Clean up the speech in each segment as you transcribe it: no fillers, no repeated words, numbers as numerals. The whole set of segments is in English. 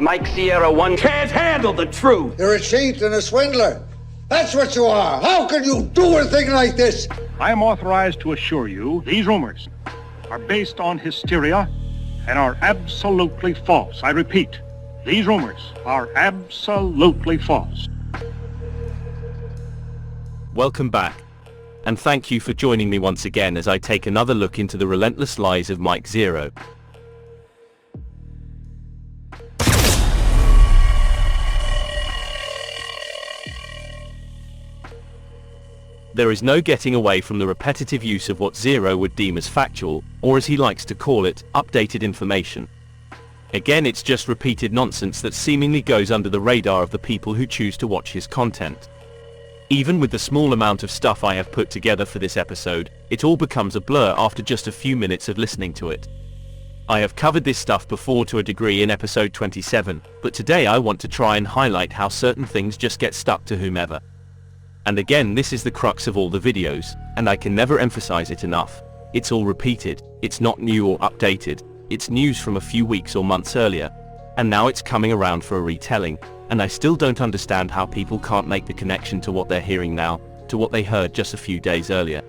Mike Sierra One can't handle the truth. You're a cheat and a swindler. That's what you are. How can you do a thing like this? I am authorized to assure you these rumors are based on hysteria and are absolutely false. I repeat, these rumors are absolutely false. Welcome back, and thank you for joining me once again as I take another look into the relentless lies of Mike Zero. There is no getting away from the repetitive use of what Zero would deem as factual, or as he likes to call it, updated information. Again, it's just repeated nonsense that seemingly goes under the radar of the people who choose to watch his content. Even with the small amount of stuff I have put together for this episode, it all becomes a blur after just a few minutes of listening to it. I have covered this stuff before to a degree in episode 27, but today I want to try and highlight how certain things just get stuck to whomever. And again, this is the crux of all the videos, and I can never emphasize it enough. It's all repeated, it's not new or updated, it's news from a few weeks or months earlier, and now it's coming around for a retelling, and I still don't understand how people can't make the connection to what they're hearing now, to what they heard just a few days earlier.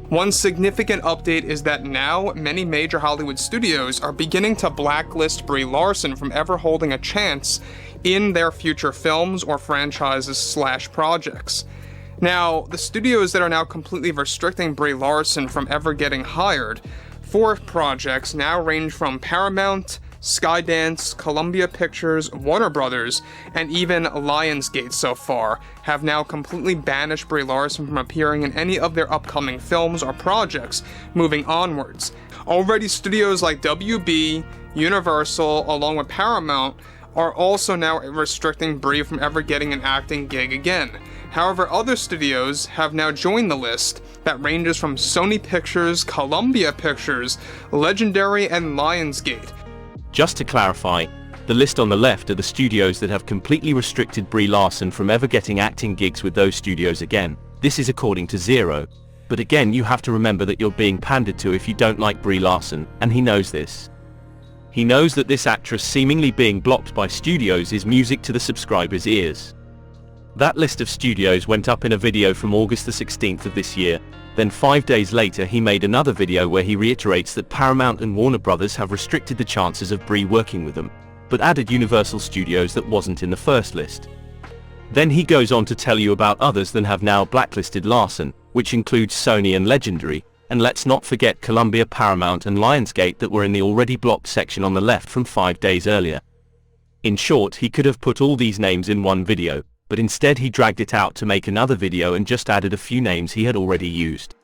One significant update is that now many major Hollywood studios are beginning to blacklist Brie Larson from ever holding a chance in their future films or franchises/projects. Now, the studios that are now completely restricting Brie Larson from ever getting hired for projects now range from Paramount, Skydance, Columbia Pictures, Warner Brothers, and even Lionsgate so far have now completely banished Brie Larson from appearing in any of their upcoming films or projects moving onwards. Already studios like WB, Universal, along with Paramount, are also now restricting Brie from ever getting an acting gig again. However, other studios have now joined the list that ranges from Sony Pictures, Columbia Pictures, Legendary, and Lionsgate. Just to clarify, the list on the left are the studios that have completely restricted Brie Larson from ever getting acting gigs with those studios again. This is according to Zero. But again, you have to remember that you're being pandered to if you don't like Brie Larson, and he knows this. He knows that this actress seemingly being blocked by studios is music to the subscribers' ears. That list of studios went up in a video from August the 16th of this year. Then 5 days later he made another video where he reiterates that Paramount and Warner Brothers have restricted the chances of Brie working with them, but added Universal Studios that wasn't in the first list. Then he goes on to tell you about others that have now blacklisted Larson, which includes Sony and Legendary, and let's not forget Columbia, Paramount and Lionsgate that were in the already blocked section on the left from 5 days earlier. In short, he could have put all these names in one video, but instead he dragged it out to make another video and just added a few names he had already used.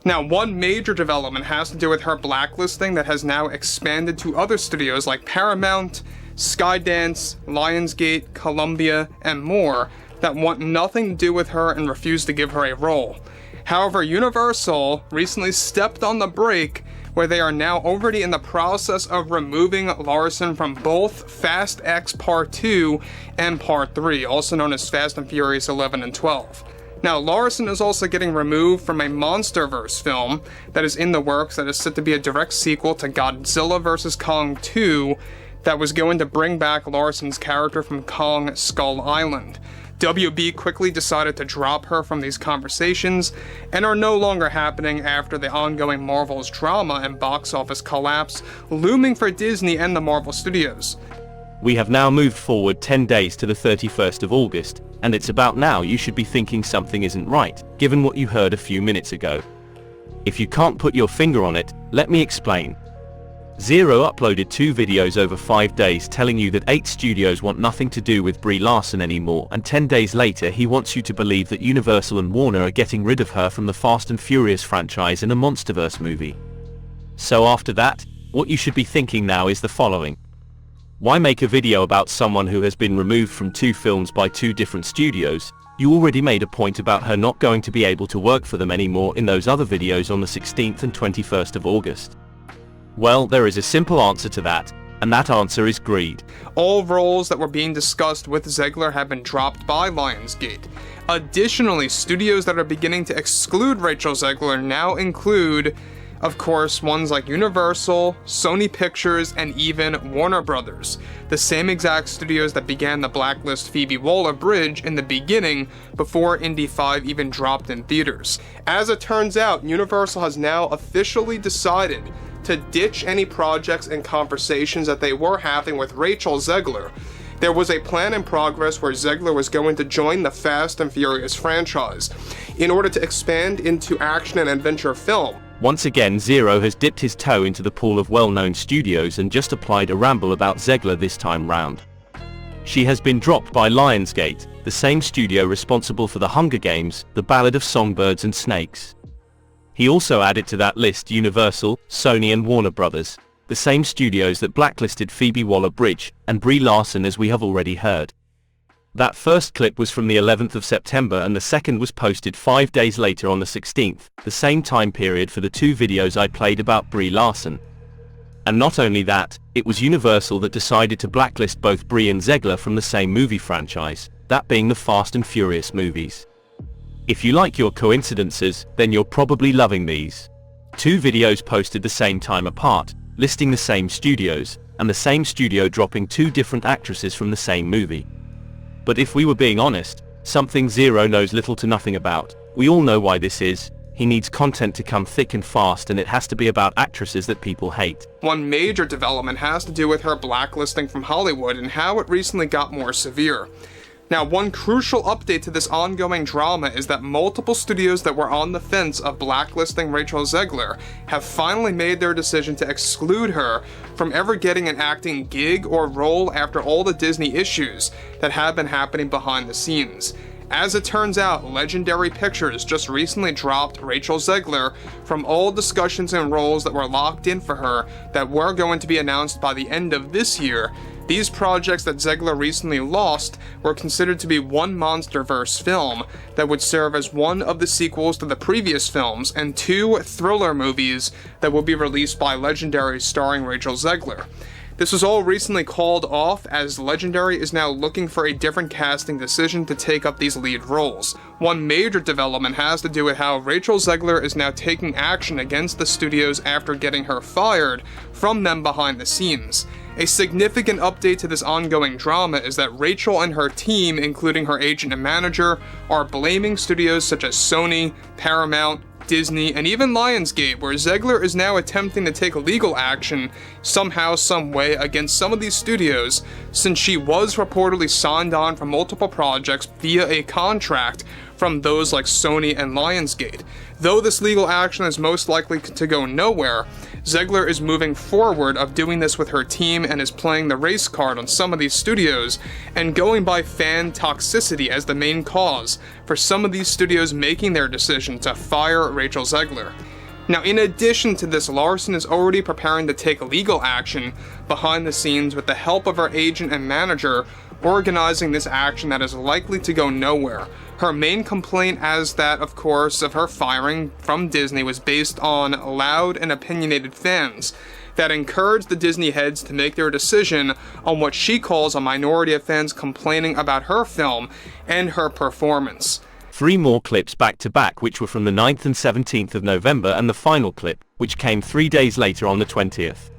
Now, one major development has to do with her blacklisting that has now expanded to other studios like Paramount, Skydance, Lionsgate, Columbia, and more that want nothing to do with her and refuse to give her a role. However, Universal recently stepped on the brake where they are now already in the process of removing Larson from both Fast X Part 2 and Part 3, also known as Fast and Furious 11 and 12. Now, Larson is also getting removed from a MonsterVerse film that is in the works that is set to be a direct sequel to Godzilla vs. Kong 2 that was going to bring back Larson's character from Kong Skull Island. WB quickly decided to drop her from these conversations and are no longer happening after the ongoing Marvel's drama and box office collapse looming for Disney and the Marvel Studios. We have now moved forward 10 days to the 31st of August, and it's about now you should be thinking something isn't right, given what you heard a few minutes ago. If you can't put your finger on it, let me explain. Zero uploaded 2 videos over 5 days telling you that 8 studios want nothing to do with Brie Larson anymore, and 10 days later he wants you to believe that Universal and Warner are getting rid of her from the Fast and Furious franchise in a MonsterVerse movie. So after that, what you should be thinking now is the following. Why make a video about someone who has been removed from 2 films by 2 different studios? You already made a point about her not going to be able to work for them anymore in those other videos on the 16th and 21st of August. Well, there is a simple answer to that, and that answer is greed. All roles that were being discussed with Zegler have been dropped by Lionsgate. Additionally, studios that are beginning to exclude Rachel Zegler now include Of course, ones like Universal, Sony Pictures, and even Warner Brothers, the same exact studios that began to blacklist Phoebe Waller-Bridge in the beginning before Indy 5 even dropped in theaters. As it turns out, Universal has now officially decided to ditch any projects and conversations that they were having with Rachel Zegler. There was a plan in progress where Zegler was going to join the Fast and Furious franchise in order to expand into action and adventure film. Once again, Zero has dipped his toe into the pool of well-known studios and just applied a ramble about Zegler this time round. She has been dropped by Lionsgate, the same studio responsible for The Hunger Games, The Ballad of Songbirds and Snakes. He also added to that list Universal, Sony and Warner Brothers, the same studios that blacklisted Phoebe Waller-Bridge and Brie Larson, as we have already heard. That first clip was from the 11th of September and the second was posted 5 days later on the 16th, the same time period for the two videos I played about Brie Larson. And not only that, it was Universal that decided to blacklist both Brie and Zegler from the same movie franchise, that being the Fast and Furious movies. If you like your coincidences, then you're probably loving these. Two videos posted the same time apart, listing the same studios, and the same studio dropping two different actresses from the same movie. But if we were being honest, something Zero knows little to nothing about. We all know why this is. He needs content to come thick and fast, and it has to be about actresses that people hate. One major development has to do with her blacklisting from Hollywood and how it recently got more severe. Now, one crucial update to this ongoing drama is that multiple studios that were on the fence of blacklisting Rachel Zegler have finally made their decision to exclude her from ever getting an acting gig or role after all the Disney issues that have been happening behind the scenes. As it turns out, Legendary Pictures just recently dropped Rachel Zegler from all discussions and roles that were locked in for her that were going to be announced by the end of this year. These projects that Zegler recently lost were considered to be one MonsterVerse film that would serve as one of the sequels to the previous films and two thriller movies that will be released by Legendary starring Rachel Zegler. This was all recently called off as Legendary is now looking for a different casting decision to take up these lead roles. One major development has to do with how Rachel Zegler is now taking action against the studios after getting her fired from them behind the scenes. A significant update to this ongoing drama is that Rachel and her team, including her agent and manager, are blaming studios such as Sony, Paramount, Disney, and even Lionsgate, where Zegler is now attempting to take legal action somehow, some way against some of these studios, since she was reportedly signed on for multiple projects via a contract from those like Sony and Lionsgate. Though this legal action is most likely to go nowhere, Zegler is moving forward of doing this with her team and is playing the race card on some of these studios and going by fan toxicity as the main cause for some of these studios making their decision to fire Rachel Zegler. Now, in addition to this, Larson is already preparing to take legal action behind the scenes with the help of her agent and manager, organizing this action that is likely to go nowhere. Her main complaint, as that, of course, of her firing from Disney, was based on loud and opinionated fans that encouraged the Disney heads to make their decision on what she calls a minority of fans complaining about her film and her performance. Three more clips back to back, which were from the 9th and 17th of November, and the final clip, which came 3 days later on the 20th.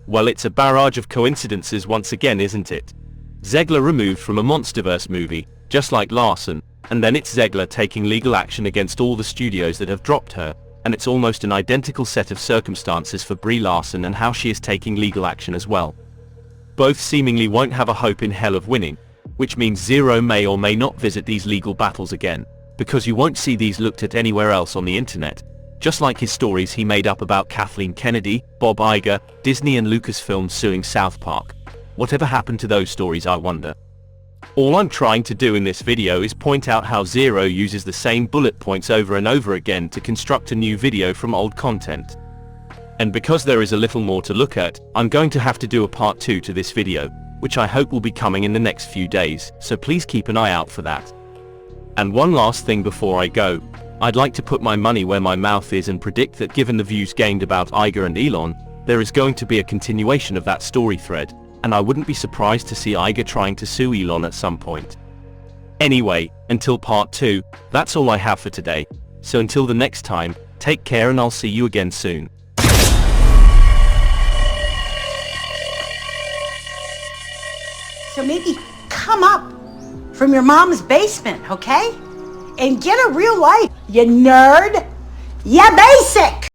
Well, it's a barrage of coincidences once again, isn't it? Zegler removed from a MonsterVerse movie, just like Larson, and then it's Zegler taking legal action against all the studios that have dropped her, and it's almost an identical set of circumstances for Brie Larson and how she is taking legal action as well. Both seemingly won't have a hope in hell of winning, which means Zero may or may not visit these legal battles again, because you won't see these looked at anywhere else on the internet, just like his stories he made up about Kathleen Kennedy, Bob Iger, Disney and Lucasfilm suing South Park. Whatever happened to those stories, I wonder? All I'm trying to do in this video is point out how Zero uses the same bullet points over and over again to construct a new video from old content. And because there is a little more to look at, I'm going to have to do a part 2 to this video, which I hope will be coming in the next few days, so please keep an eye out for that. And one last thing before I go, I'd like to put my money where my mouth is and predict that given the views gained about Iger and Elon, there is going to be a continuation of that story thread, and I wouldn't be surprised to see Iger trying to sue Elon at some point. Anyway, until part 2, that's all I have for today, so until the next time, take care and I'll see you again soon. So maybe come up from your mom's basement, okay? And get a real life, you nerd. You basic.